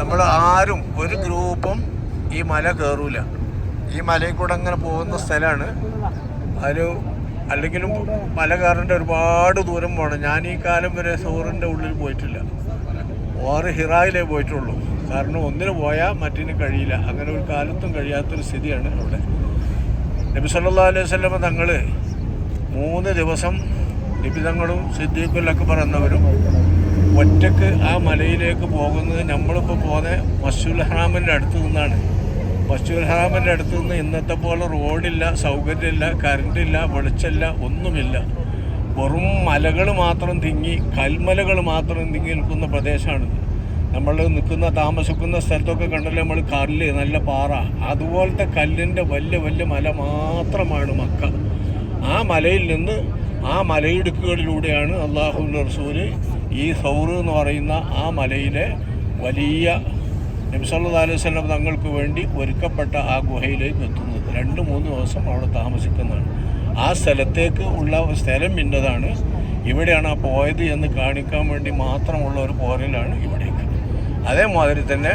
നമ്മൾ ആരും ഒരു ഗ്രൂപ്പും ഈ മല കയറൂല. ഈ മലയിൽ കൂടെ അങ്ങനെ പോകുന്ന സ്ഥലമാണ്. അല്ലെങ്കിലും മല കയറേണ്ട ഒരുപാട് ദൂരം പോകണം. ഞാൻ ഈ കാലം വരെ സൗറിൻ്റെ ഉള്ളിൽ പോയിട്ടില്ല. ഹിറായിലേ പോയിട്ടുള്ളൂ. കാരണം ഒന്നിന് പോയാൽ മറ്റിന് കഴിയില്ല. അങ്ങനെ ഒരു കാലത്തും കഴിയാത്തൊരു സ്ഥിതിയാണ് അവിടെ. നബി സല്ലല്ലാഹു അലൈഹി വസല്ലം തങ്ങൾ 3 ദിവസം നബി തങ്ങളും സിദ്ദീഖുൽ അക്ബർ എന്നവരും ഒറ്റക്ക് ആ മലയിലേക്ക് പോകുന്നത് നമ്മളിപ്പോൾ പോകുന്ന മസ്ജിദുൽ ഹറാമിൻ്റെ അടുത്ത് നിന്നാണ്. മസ്ജിദുൽ ഹറാമിൻ്റെ അടുത്ത് നിന്ന് ഇന്നത്തെ പോലെ റോഡില്ല, സൗകര്യമില്ല, കറണ്ടില്ല, വെളിച്ചമില്ല, ഒന്നുമില്ല. വെറും മലകൾ മാത്രം കൽമലകൾ മാത്രം തിങ്ങി നിൽക്കുന്ന പ്രദേശമാണിത്. നമ്മൾ താമസിക്കുന്ന സ്ഥലത്തൊക്കെ കണ്ടല്ലേ നമ്മൾ കല്ല്, നല്ല പാറ, അതുപോലത്തെ കല്ലിൻ്റെ വലിയ വലിയ മല മാത്രമാണ് മക്ക. ആ മലയിൽ നിന്ന് ആ മലയിടുക്കുകളിലൂടെയാണ് അള്ളാഹുവിൻ്റെ റസൂൽ ഈ സൗർ എന്ന് പറയുന്ന ആ മലയിലെ വലിയ നബി സല്ലല്ലാഹു അലൈഹി വസല്ലം തങ്ങൾക്ക് വേണ്ടി ഒരുക്കപ്പെട്ട ആ ഗുഹയിലേക്ക് എത്തുന്നത്. 2-3 ദിവസം അവിടെ താമസിക്കുന്നതാണ്. ആ സ്ഥലത്തേക്ക് ഉള്ള സ്ഥലം ഇന്നതാണ്, ഇവിടെയാണ് ആ പോയത് എന്ന് കാണിക്കാൻ വേണ്ടി മാത്രമുള്ള ഒരു പോരലാണ് ഇവിടേക്ക്. അതേമാതിരി തന്നെ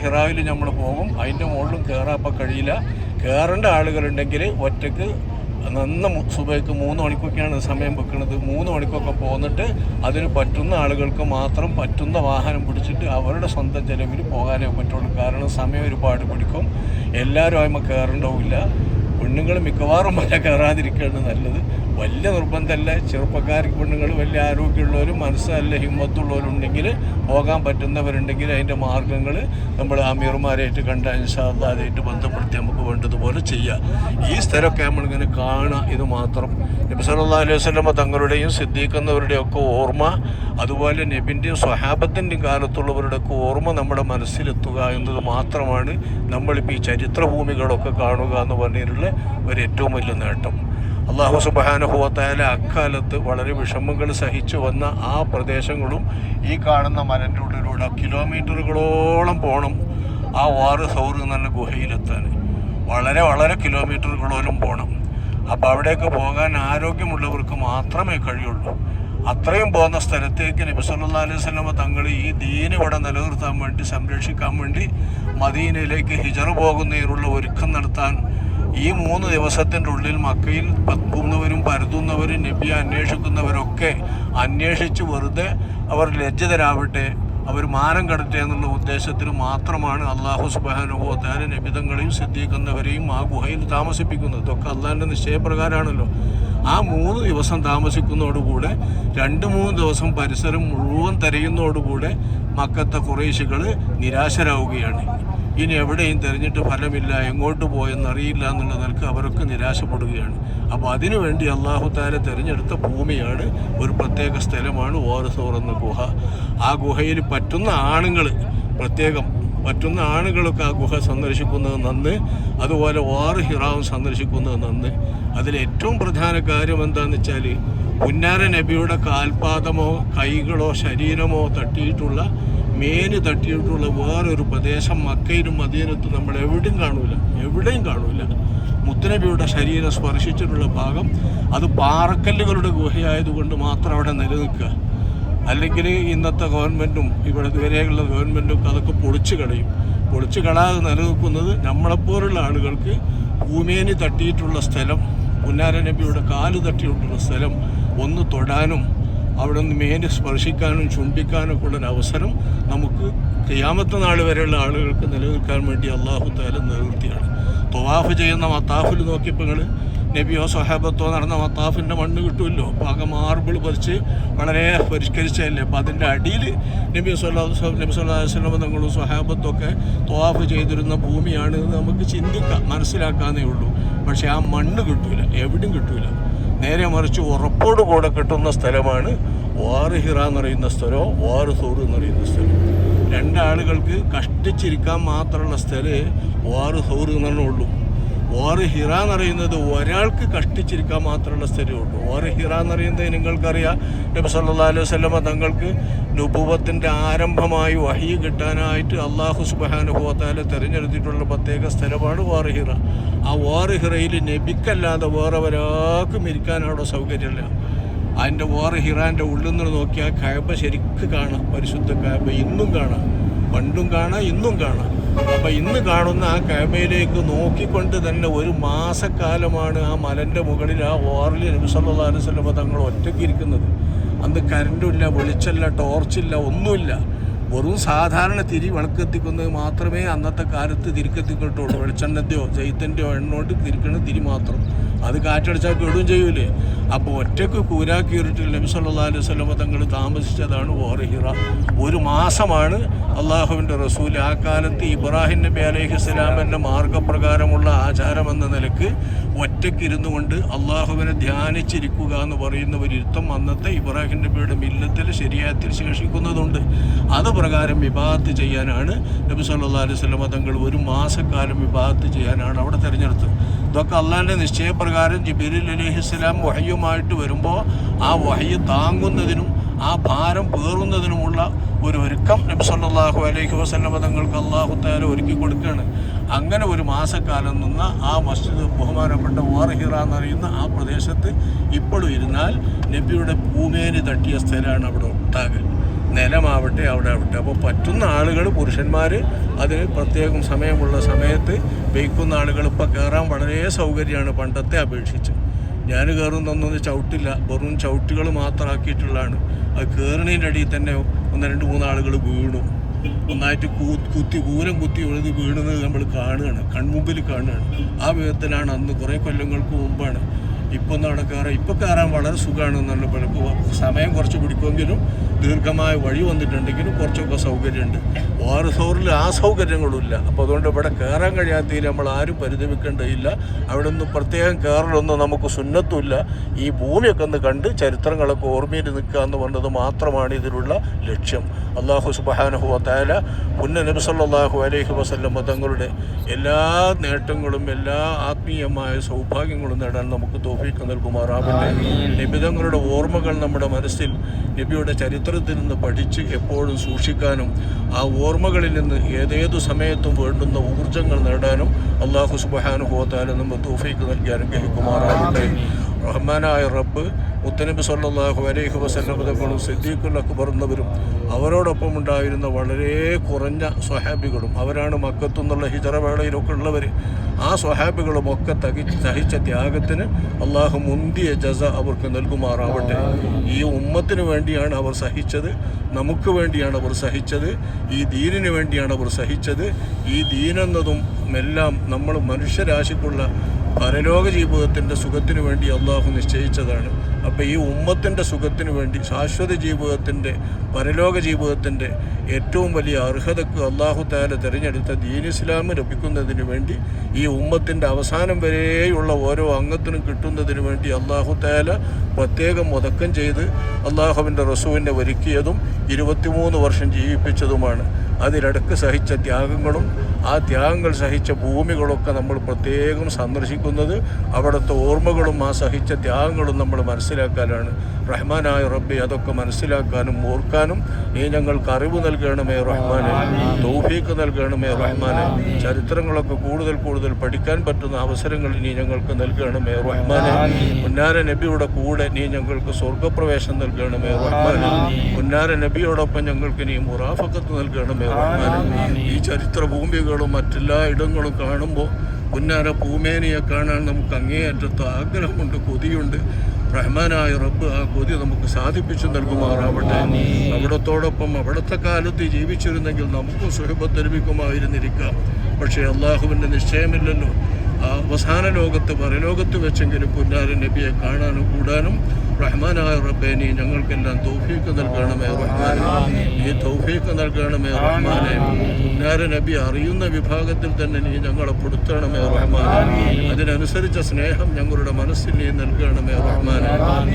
ഹിറായിൽ നമ്മൾ പോകും. അതിൻ്റെ മുകളിലും കയറാൻ അപ്പം കഴിയില്ല. കയറേണ്ട ആളുകളുണ്ടെങ്കിൽ ഒറ്റയ്ക്ക് സുബൈക്ക് 3 മണിക്കൊക്കെയാണ് സമയം വെക്കുന്നത്. 3 മണിക്കൊക്കെ പോന്നിട്ട് അതിന് പറ്റുന്ന ആളുകൾക്ക് മാത്രം പറ്റുന്ന വാഹനം പിടിച്ചിട്ട് അവരുടെ സ്വന്തം ചെലവിൽ പോകാനേ പറ്റുള്ളൂ. കാരണം സമയം ഒരുപാട് പിടിക്കും. എല്ലാവരും ആകുമ്പോൾ കയറേണ്ടവില്ല. പെണ്ണുങ്ങൾ മിക്കവാറും മല കയറാതിരിക്കുകയാണ് നല്ലത്. വലിയ നിർബന്ധമല്ല. ചെറുപ്പക്കാർക്ക് പെണ്ണുങ്ങൾ വലിയ ആരോഗ്യമുള്ളവരും മനസ്സല്ല ഹിമ്മത്തുള്ളവരുണ്ടെങ്കിൽ പോകാൻ പറ്റുന്നവരുണ്ടെങ്കിൽ അതിൻ്റെ മാർഗ്ഗങ്ങൾ നമ്മൾ അമീർമാരായിട്ട് കണ്ട ഇൻഷാ അല്ലാഹ് അതായിട്ട് ബന്ധപ്പെടുത്തി നമുക്ക് വേണ്ടതുപോലെ ചെയ്യുക. ഈ സ്ഥലമൊക്കെ നമ്മളിങ്ങനെ കാണുക. ഇത് മാത്രം നബി സല്ലല്ലാഹു അലൈഹി വസല്ലം തങ്ങളുടെയും സിദ്ദീഖുന്നവരുടെയും ഒക്കെ ഓർമ്മ, അതുപോലെ നബിൻ്റെയും സ്വഹാബത്തിൻ്റെയും കാലത്തുള്ളവരുടെയൊക്കെ ഓർമ്മ നമ്മുടെ മനസ്സിലെത്തുക എന്നത് മാത്രമാണ് നമ്മളിപ്പോൾ ഈ ചരിത്രഭൂമികളൊക്കെ കാണുക എന്ന് പറഞ്ഞിട്ടുള്ള ഒരു ഏറ്റവും വലിയ നേട്ടം. അല്ലാഹു സുബ്ഹാനഹു വ തആല അക്കാലത്ത് വളരെ വിഷമങ്ങൾ സഹിച്ചു വന്ന ആ പ്രദേശങ്ങളും ഈ കാണുന്ന മലൻ്റെ ഉള്ളിലൂടെ കിലോമീറ്ററുകളോളം പോകണം ആ സൗർ എന്ന ഗുഹയിലെത്താൻ. വളരെ വളരെ കിലോമീറ്ററുകളോളം പോകണം. അപ്പോൾ അവിടേക്ക് പോകാൻ ആരോഗ്യമുള്ളവർക്ക് മാത്രമേ കഴിയുള്ളൂ. അത്രയും പോകുന്ന സ്ഥലത്തേക്ക് നബി സല്ലല്ലാഹു അലൈഹി വസല്ലം തങ്ങൾ ഈ ദീൻ ഇവിടെ നിലനിർത്താൻ വേണ്ടി, സംരക്ഷിക്കാൻ വേണ്ടി മദീനയിലേക്ക് ഹിജറ പോകുന്നതിനുള്ള ഒരുക്കം നടത്താൻ ഈ 3 ദിവസത്തിൻ്റെ ഉള്ളിൽ മക്കയിൽ പത്തുന്നവരും പരതുന്നവരും നബിയെ അന്വേഷിക്കുന്നവരൊക്കെ അന്വേഷിച്ച് വെറുതെ അവർ ലജ്ജിതരാവട്ടെ, അവർ മാനം കടട്ടെ എന്നുള്ള ഉദ്ദേശത്തിന് മാത്രമാണ് അല്ലാഹു സുബ്ഹാനഹു വ തആല നബിതങ്ങളെയും സിദ്ദീഖുന്നവരെയും ആ ഗുഹയിൽ താമസിപ്പിക്കുന്നത്. ഇതൊക്കെ അള്ളാഹിൻ്റെ നിശ്ചയപ്രകാരമാണല്ലോ. ആ 3 ദിവസം താമസിക്കുന്നതോടുകൂടെ 2-3 ദിവസം പരിസരം മുഴുവൻ തിരയുന്നതോടുകൂടെ മക്കത്തെ ഖുറൈശികൾ നിരാശരാവുകയാണ്. ഇനി എവിടെയും തിരഞ്ഞിട്ട് ഫലമില്ല, എങ്ങോട്ട് പോയെന്നറിയില്ല എന്നുള്ള നിലക്ക് അവരൊക്കെ നിരാശപ്പെടുകയാണ്. അപ്പോൾ അതിനുവേണ്ടി അല്ലാഹു തആല തിരഞ്ഞെടുത്ത ഭൂമിയാണ്, ഒരു പ്രത്യേക സ്ഥലമാണ് സൗർ എന്ന ഗുഹ. ആ ഗുഹയിൽ പറ്റുന്ന ആണുങ്ങളൊക്കെ ആ ഗുഹ സന്ദർശിക്കുന്നത് നന്ന്. അതുപോലെ ഹിറാവും സന്ദർശിക്കുന്നത് നന്ന്. അതിലേറ്റവും പ്രധാന കാര്യം എന്താണെന്ന് വെച്ചാൽ പുന്നാര നബിയുടെ കാൽപാദമോ കൈകളോ ശരീരമോ തട്ടിയിട്ടുള്ള വേറൊരു പ്രദേശം മക്കയിലും മദീനത്തും നമ്മൾ എവിടെയും കാണൂല. മുത്തുനബിയുടെ ശരീരം സ്പർശിച്ചിട്ടുള്ള ഭാഗം അത് പാറക്കല്ലുകളുടെ ഗുഹയായതുകൊണ്ട് മാത്രം അവിടെ നിലനിൽക്കുക. അല്ലെങ്കിൽ ഇന്നത്തെ ഗവൺമെൻറ്റും ഇവിടെ ഇതുവരെയുള്ള ഗവൺമെൻറ്റും അതൊക്കെ പൊളിച്ചു കളയാതെ നിലനിൽക്കുന്നത് നമ്മളെപ്പോലുള്ള ആളുകൾക്ക് ഭൂമിയേനി തട്ടിയിട്ടുള്ള സ്ഥലം, പുന്നാര നബിയുടെ കാല് തട്ടിയിട്ടുള്ള സ്ഥലം ഒന്ന് തൊടാനും അവിടെ നിന്ന് മേനി സ്പർശിക്കാനും ചുംബിക്കാനൊക്കെ ഉള്ളൊരവസരം നമുക്ക് ഖിയാമത്ത് നാൾ വരെയുള്ള ആളുകൾക്ക് നിലനിൽക്കാൻ വേണ്ടി അല്ലാഹു തആല നിലനിർത്തിയാണ്. തവാഫ് ചെയ്യുന്ന മത്താഫിൽ നോക്കിയപ്പോൾ നിങ്ങൾ നബിയോ സ്വഹാബത്തോ നടന്ന മത്താഫിൻ്റെ മണ്ണ് കിട്ടുമല്ലോ. അപ്പോൾ മാർബിൾ പറിച്ച് വളരെ പരിഷ്കരിച്ചതല്ലേ. അപ്പോൾ അതിൻ്റെ അടിയിൽ നബി സല്ലല്ലാഹു അലൈഹി വസല്ലം തങ്ങളും സ്വഹാബത്തൊക്കെ തവാഫ് ചെയ്തിരുന്ന ഭൂമിയാണ് നമുക്ക് മനസ്സിലാക്കാനേ ഉള്ളൂ. പക്ഷേ ആ മണ്ണ് കിട്ടൂല, എവിടെയും കിട്ടൂല. നേരെ മറിച്ച് ഉറപ്പോടുകൂടെ കിട്ടുന്ന സ്ഥലമാണ് ഹിറ എന്ന് പറയുന്ന സ്ഥലമോ സൗർ എന്ന് പറയുന്ന സ്ഥലം. 2 ആളുകൾക്ക് കഷ്ടിച്ചിരിക്കാൻ മാത്രമുള്ള സ്ഥലം സൗർ എന്നേ ഉള്ളൂ. ഹിറ എന്ന് പറയുന്നത് ഒരാൾക്ക് കഷ്ടിച്ചിരിക്കാൻ മാത്രമുള്ള സ്ഥലമേ ഉള്ളൂ. ഹിറ എന്ന് പറയുന്നത് നിങ്ങൾക്കറിയാം, നബി സല്ലല്ലാഹു അലൈഹി വസല്ലം തങ്ങൾക്ക് നുബുവത്തിൻ്റെ ആരംഭമായി വഹി കിട്ടാനായിട്ട് അല്ലാഹു സുബ്ഹാനഹു വ തആല തിരഞ്ഞെടുത്തിട്ടുള്ള പ്രത്യേക സ്ഥലമാണ് ഹിറ. ആ ഹിറയിൽ നബിക്കല്ലാതെ വേറെ ഒരാൾക്കും ഇരിക്കാൻ അവിടെ സൗകര്യമില്ല. അതിൻ്റെ ഹിറാൻ്റെ ഉള്ളിൽ നിന്ന് നോക്കിയാൽ കഅബ ശരിക്ക് കാണാം, പരിശുദ്ധ കഅബ ഇന്നും കാണാം. പണ്ടും കാണാം, ഇന്നും കാണാം. അപ്പം ഇന്ന് കാണുന്ന ആ കഅബയിലേക്ക് നോക്കിക്കൊണ്ട് തന്നെ ഒരു മാസക്കാലമാണ് ആ മലൻ്റെ മുകളിൽ ആ ഓറിൽ നബി സല്ലല്ലാഹു അലൈഹി വസല്ലം തങ്ങൾ ഒറ്റയ്ക്ക് ഇരിക്കുന്നത്. അന്ന് കറണ്ടുമില്ല, വെളിച്ചമില്ല, ടോർച്ചില്ല, ഒന്നുമില്ല. വെറും സാധാരണ തിരി വിളക്കെത്തിക്കുന്നത് മാത്രമേ അന്നത്തെ കാലത്ത് തിരിക്കെത്തിക്കിട്ടുള്ളൂ. വെളിച്ചെണ്ണൻ്റെയോ ജയ്ത്തിൻ്റെയോ എണ്ണോട്ട് തിരിക്കണ തിരി മാത്രം. അത് കാറ്റടിച്ചാൽ കേടുകയും ചെയ്യൂലേ. അപ്പോൾ ഒറ്റയ്ക്ക് കൂരാക്കിയിരുട്ടിൽ നബി സല്ലല്ലാഹു അലൈഹി വസല്ലം തങ്ങൾ താമസിച്ചതാണ് ഗാർ ഹിറ. ഒരു മാസമാണ് അള്ളാഹുവിൻ്റെ റസൂൽ ആ കാലത്ത് ഇബ്രാഹിം നബി അലൈഹിസ്സലാമിൻ്റെ മാർഗപ്രകാരമുള്ള ആചാരമെന്ന നിലക്ക് ഒറ്റയ്ക്കിരുന്നു കൊണ്ട് അള്ളാഹുവിനെ ധ്യാനിച്ചിരിക്കുക എന്ന് പറയുന്ന ഒരു ഇരുത്തം അന്നത്തെ ഇബ്രാഹിം നബിയുടെ മില്ലത്തിൽ ശരീഅത്തിൽ ശേഷിക്കുന്നതുണ്ട്. അത് പ്രകാരം വിബാദത്ത് ചെയ്യാനാണ് നബി സല്ലല്ലാഹു അലൈഹി വസല്ലം തങ്ങൾ ഒരു മാസക്കാലം വിബാദത്ത് ചെയ്യാനാണ് അവിടെ തിരഞ്ഞെടുത്തത്. ഇതൊക്കെ അള്ളാഹിൻ്റെ നിശ്ചയപ്രകാരം ജിബ്രീൽ അലൈഹിസ്സലാം വഹയ്യുമായിട്ട് വരുമ്പോൾ ആ വഹയ്യ് താങ്ങുന്നതിനും ആ ഭാരം പേറുന്നതിനുമുള്ള ഒരു ഒരുക്കം നബി സല്ലല്ലാഹു അലൈഹി വസല്ലം തങ്ങൾക്ക് അല്ലാഹു തആല ഒരുക്കി കൊടുക്കുകയാണ്. അങ്ങനെ ഒരു മാസക്കാലം നിന്ന ആ മസ്ജിദ് ബഹുമാനപ്പെട്ട ഗാർ ഹിറ എന്നറിയുന്ന ആ പ്രദേശത്ത് ഇപ്പോഴും ഇരുന്നാൽ നബിയുടെ പൂമേനി തട്ടിയ സ്ഥലമാണ് അവിടെ ഒട്ടാകെ. നിലമാവട്ടെ അവിടെ ആവട്ടെ. അപ്പോൾ പറ്റുന്ന ആളുകൾ, പുരുഷന്മാർ അതിന് പ്രത്യേകം സമയമുള്ള സമയത്ത് വയ്ക്കുന്ന ആളുകൾ ഇപ്പോൾ കയറാൻ വളരെ സൗകര്യമാണ് പണ്ടത്തെ അപേക്ഷിച്ച്. ഞാൻ കയറുന്നൊന്നും ചവിട്ടില്ല, വെറും ചവിട്ടുകൾ മാത്രമാക്കിയിട്ടുള്ളതാണ്. അത് കയറുന്നതിൻ്റെ അടിയിൽ തന്നെ 1-2-3 ആളുകൾ വീണു. ഒന്നായിട്ട് കൂരം കുത്തി ഒഴുതി വീണത് നമ്മൾ കാണുകയാണ്, കൺമുമ്പിൽ കാണുകയാണ്. ആ വിധത്തിലാണ് അന്ന് കുറേ കൊല്ലങ്ങൾക്ക് മുമ്പാണ്. ഇപ്പോൾ നടക്കാറ് ഇപ്പോൾ കയറാൻ വളരെ സുഖമാണ്. നല്ല സമയം കുറച്ച് പിടിക്കുമെങ്കിലും ദീർഘമായ വഴി വന്നിട്ടുണ്ടെങ്കിലും കുറച്ചൊക്കെ സൗകര്യമുണ്ട്. ഗാർ ഹിറയിൽ ആ സൗകര്യങ്ങളുമില്ല. അപ്പോൾ അതുകൊണ്ട് ഇവിടെ കയറാൻ കഴിയാത്തതിൽ നമ്മൾ ആരും പരിതപിക്കേണ്ടതില്ല. അവിടെ നിന്ന് പ്രത്യേകം കയറലൊന്നും നമുക്ക് സുന്നത്തുമില്ല. ഈ ഭൂമിയൊക്കെ ഒന്ന് കണ്ട് ചരിത്രങ്ങളൊക്കെ ഓർമ്മയിൽ നിൽക്കുക എന്ന് പറഞ്ഞത് മാത്രമാണ് ഇതിലുള്ള ലക്ഷ്യം. അല്ലാഹു സുബ്ഹാനഹു വ തആല നബി സല്ലല്ലാഹു അലൈഹി വസല്ലം തങ്ങളുടെ എല്ലാ നേട്ടങ്ങളും എല്ലാ ആത്മീയമായ സൗഭാഗ്യങ്ങളും നേടാൻ നമുക്ക് തൗഫീഖ് നൽകുമാറാവട്ടെ. നബി തങ്ങളുടെ ഓർമ്മകൾ നമ്മുടെ മനസ്സിൽ നബിയുടെ ചരിത്രത്തിൽ നിന്ന് പഠിച്ച് എപ്പോഴും സൂക്ഷിക്കാനും ആ ഓർമ്മകളിൽ നിന്ന് ഏതേതു സമയത്തും വേണ്ടുന്ന ഊർജ്ജങ്ങൾ നേടാനും അല്ലാഹു സുബ്ഹാനഹു വ തആല നമുക്ക് തൗഫീഖ് നൽകി അനുഗ്രഹിക്കുമാറാവട്ടെ. റഹ്മാനായ റബ്ബ് മുത്തനബി സല്ലല്ലാഹു അലൈഹി വസല്ലം തങ്ങളും സിദ്ദീഖുൽ അക്ബർ എന്നവരും അവരോടൊപ്പം ഉണ്ടായിരുന്ന വളരെ കുറഞ്ഞ സ്വഹാബികളും, അവരാണ് മക്കത്തു നിന്നുള്ള ഹിജറ വേളയിലൊക്കെ ഉള്ളവർ. ആ സ്വഹാബികളുമൊക്കെ സഹിച്ച ത്യാഗത്തിന് അള്ളാഹു മുന്തിയ ജസ അവർക്ക് നൽകുമാറാവട്ടെ. ഈ ഉമ്മത്തിന് വേണ്ടിയാണ് അവർ സഹിച്ചത്, നമുക്ക് വേണ്ടിയാണ് അവർ സഹിച്ചത്, ഈ ദീനിന് വേണ്ടിയാണ് അവർ സഹിച്ചത്. ഈ ദീനെന്നതും എല്ലാം നമ്മൾ മനുഷ്യരാശിക്കുള്ള പരലോക ജീവിതത്തിൻ്റെ സുഖത്തിന് വേണ്ടി അള്ളാഹു നിശ്ചയിച്ചതാണ്. അപ്പോൾ ഈ ഉമ്മത്തിൻ്റെ സുഖത്തിന് വേണ്ടി, ശാശ്വത ജീവിതത്തിൻ്റെ, പരലോക ജീവിതത്തിൻ്റെ ഏറ്റവും വലിയ അർഹതക്ക് അള്ളാഹു തആല തിരഞ്ഞെടുത്ത ദീൻ ഇസ്ലാം ലഭിക്കുന്നതിന് വേണ്ടി, ഈ ഉമ്മത്തിൻ്റെ അവസാനം വരെയുള്ള ഓരോ അംഗത്തിനും കിട്ടുന്നതിന് വേണ്ടി അള്ളാഹു തആല പ്രത്യേകം മുതക്കം ചെയ്ത് അള്ളാഹുവിൻ്റെ റസൂലിനെ ഒരുക്കിയതും 23 വർഷം ജീവിപ്പിച്ചതുമാണ്. അതിലിടക്ക് സഹിച്ച ത്യാഗങ്ങളും ആ ത്യാഗങ്ങൾ സഹിച്ച ഭൂമികളൊക്കെ നമ്മൾ പ്രത്യേകം സന്ദർശിക്കുന്നത് അവിടുത്തെ ഓർമ്മകളും ആ സഹിച്ച ത്യാഗങ്ങളും നമ്മൾ മനസ്സിലാക്കാനാണ്. റഹ്മാനായ റബ്ബി അതൊക്കെ മനസ്സിലാക്കാനും ഓർക്കാനും നീ ഞങ്ങൾക്ക് അറിവ് നൽകണമേ റഹ്മാനെ, തൗഫീഖ് നൽകണമേ റഹ്മാനെ. ചരിത്രങ്ങളൊക്കെ കൂടുതൽ പഠിക്കാൻ പറ്റുന്ന അവസരങ്ങൾ നീ ഞങ്ങൾക്ക് നൽകണമേ റഹ്മാനെ. പുന്നാര നബിയുടെ കൂടെ നീ ഞങ്ങൾക്ക് സ്വർഗപ്രവേശം നൽകണമേ റഹ്മാനെ. പുന്നാര നബിയോടൊപ്പം ഞങ്ങൾക്ക് നീ മുറാഫക്കത്ത് നൽകണമേ റഹ്മാനെ. ഈ ചരിത്ര ഭൂമികളും മറ്റെല്ലാ ഇടങ്ങളും കാണുമ്പോൾ പുന്നാര പൂമേനിയെ കാണാൻ നമുക്ക് അങ്ങേയറ്റത്ത് ആഗ്രഹമുണ്ട്, കൊതിയുണ്ട്. റഹ്മാനായ റബ്ബ് ആ കൊതി നമുക്ക് സാധിപ്പിച്ചു നൽകുമാറാവട്ടെ. അവിടത്തോടൊപ്പം അവിടുത്തെ കാലത്ത് ജീവിച്ചിരുന്നെങ്കിൽ നമുക്കും സുഹബത്ത് ലഭിക്കുമായിരുന്നിരിക്കാം. പക്ഷേ അള്ളാഹുവിൻ്റെ നിശ്ചയമില്ലല്ലോ. ആ അവസാന ലോകത്ത്, പരലോകത്ത് വെച്ചെങ്കിലും പുന്നാര നബിയെ കാണാനും കൂടാനും റഹ്മാനായ റബ്ബേ നീ ഞങ്ങൾക്കെല്ലാം തൗഫീഖ് നൽകണമേ റഹ്മാനെ. നീ തൗഫീഖ് നൽകണമേ റഹ്മാനെ. പുന്നാര നബി അറിയുന്ന വിഭാഗത്തിൽ തന്നെ നീ ഞങ്ങളെ പെടുത്തണമേ റഹ്മാനെ. അതിനനുസരിച്ച സ്നേഹം ഞങ്ങളുടെ മനസ്സിൽ നീ നൽകണമേ റഹ്മാനെ.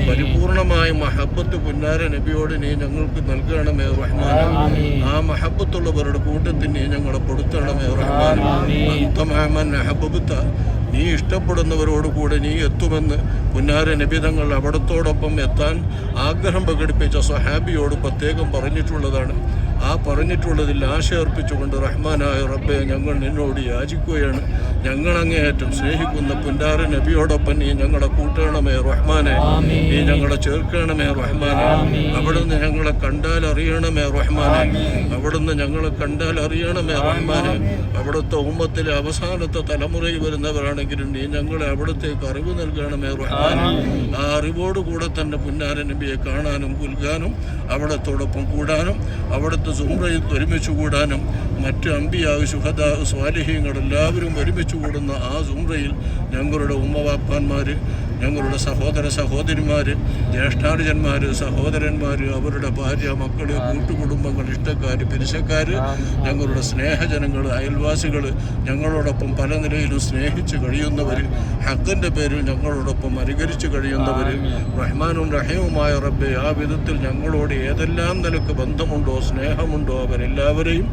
പരിപൂർണമായ മഹബത്ത് പുന്നാര നബിയോട് നീ ഞങ്ങൾക്ക് നൽകണമേ റഹ്മാനെ. ആ മഹബത്തുള്ളവരുടെ കൂട്ടത്തിൽ നീ ഞങ്ങളെ പെടുത്തണമേ റഹ്മാനെ. അന്തമാമൻ അഹബബത്ത, നീ ഇഷ്ടപ്പെടുന്നവരോടുകൂടെ നീ എത്തുമെന്ന് പുന്നാര നബി തങ്ങൾ അവിടത്തോടൊപ്പം എത്താൻ ആഗ്രഹം പ്രകടിപ്പിച്ച സ്വഹാബിയോട് പ്രത്യേകം പറഞ്ഞിട്ടുള്ളതാണ്. ആ പറഞ്ഞിട്ടുള്ളതിൽ ആശയർപ്പിച്ചുകൊണ്ട് റഹ്മാനായ റബ്ബെ ഞങ്ങൾ നിന്നോട് യാചിക്കുകയാണ്. ഞങ്ങളങ്ങേയറ്റം സ്നേഹിക്കുന്ന പുന്നാര നബിയോടൊപ്പം നീ ഞങ്ങളെ കൂട്ടണമേ റഹ്മാനെ, നീ ഞങ്ങളെ ചേർക്കണമേ റഹ്മാനെ. അവിടുന്ന് ഞങ്ങളെ കണ്ടാൽ അറിയണമേ റഹ്മാനെ, അവിടുന്ന് ഞങ്ങളെ കണ്ടാൽ അറിയണമേ റഹ്മാനെ. അവിടുത്തെ ഉമ്മത്തിലെ അവസാനത്തെ തലമുറയിൽ വരുന്നവരാണെങ്കിലും നീ ഞങ്ങളെ അവിടത്തേക്ക് അറിവ് നൽകണമേ റഹ്മാനെ. ആ അറിവോടുകൂടെ തന്നെ പുന്നാര നബിയെ കാണാനും പുൽകാനും അവിടത്തോടൊപ്പം കൂടാനും അവിടുത്തെ സുംറയിൽ ഒരുമിച്ച് കൂടാനും മറ്റ് അമ്പിയാ ശുഹദാ സ്വാലിഹീങ്ങൾ എല്ലാവരും ഒരുമിച്ച് കൂടുന്ന ആ സുംറയിൽ ഞങ്ങളുടെ ഉമ്മവാപ്പാന്മാർ, ഞങ്ങളുടെ സഹോദര സഹോദരിമാർ, ജ്യേഷ്ഠാനുജന്മാർ, സഹോദരന്മാർ, അവരുടെ ഭാര്യ, മക്കൾ, കൂട്ടുകുടുംബങ്ങൾ, ഇഷ്ടക്കാർ, പിരിശക്കാർ, ഞങ്ങളുടെ സ്നേഹജനങ്ങൾ, അയൽവാസികൾ, ഞങ്ങളോടൊപ്പം പല നിലയിലും സ്നേഹിച്ച് കഴിയുന്നവർ, ഹക്കിൻ്റെ പേരിൽ ഞങ്ങളോടൊപ്പം അനുകരിച്ച് കഴിയുന്നവർ, റഹ്മാനും റഹീമുമായ റബ്ബെ ആ വിധത്തിൽ ഞങ്ങളോട് ഏതെല്ലാം നിലക്ക് ബന്ധമുണ്ടോ സ്നേഹമുണ്ടോ അവരെല്ലാവരെയും,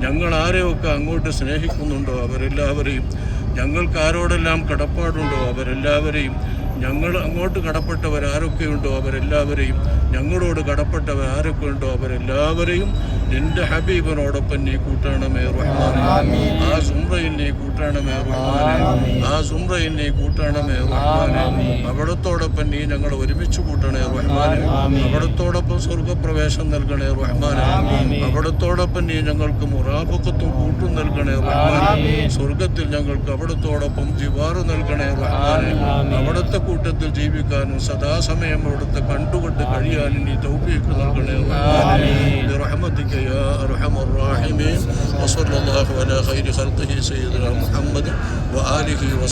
ഞങ്ങൾ ആരെയൊക്കെ അങ്ങോട്ട് സ്നേഹിക്കുന്നുണ്ടോ അവരെല്ലാവരെയും, ഞങ്ങൾക്ക് ആരോടെല്ലാം കടപ്പാടുണ്ടോ അവരെല്ലാവരെയും, ഞങ്ങൾ അങ്ങോട്ട് കടപ്പെട്ടവരാരൊക്കെയുണ്ടോ അവരെല്ലാവരെയും, ഞങ്ങളോട് കടപ്പെട്ടവർ ആരൊക്കെ ഉണ്ടോ അവരെല്ലാവരെയും നിന്റെ ഹബീബിനോടൊപ്പം നീ കൂട്ടണമേ റഹ്മാനെ. ആ സുംറയിൽ നീ കൂട്ടണമേ റഹ്മാനെ, ആ സുംറയിൽ നീ കൂട്ടണമേ റഹ്മാനെ. അവിടത്തോടൊപ്പം നീ ഞങ്ങളെ ഒരുമിച്ച് കൂട്ടണേ റഹ്മാനെ. അവിടത്തോടൊപ്പം സ്വർഗപ്രവേശം നൽകണേ റഹ്മാനെ. അവിടത്തോടൊപ്പം നീ ഞങ്ങൾക്ക് മുറാഫക്കത്തും കൂട്ടും നൽകണേ റഹ്മാനെ. സ്വർഗത്തിൽ ഞങ്ങൾക്ക് അവിടത്തോടൊപ്പം ജിവാറ് നൽകണേ റഹ്മാനെ. അവിടുത്തെ കൂട്ടത്തിൽ ജീവിക്കാനും സദാസമയം അവിടുത്തെ കണ്ടുകൊണ്ട് കഴിയാനും നീ തൗഫീഖ് നൽകണേ റഹ്മാനെ. برحمتك يا أرحم الراحمين وصلى الله على خير خلقه سيدنا محمد وآله وصحبه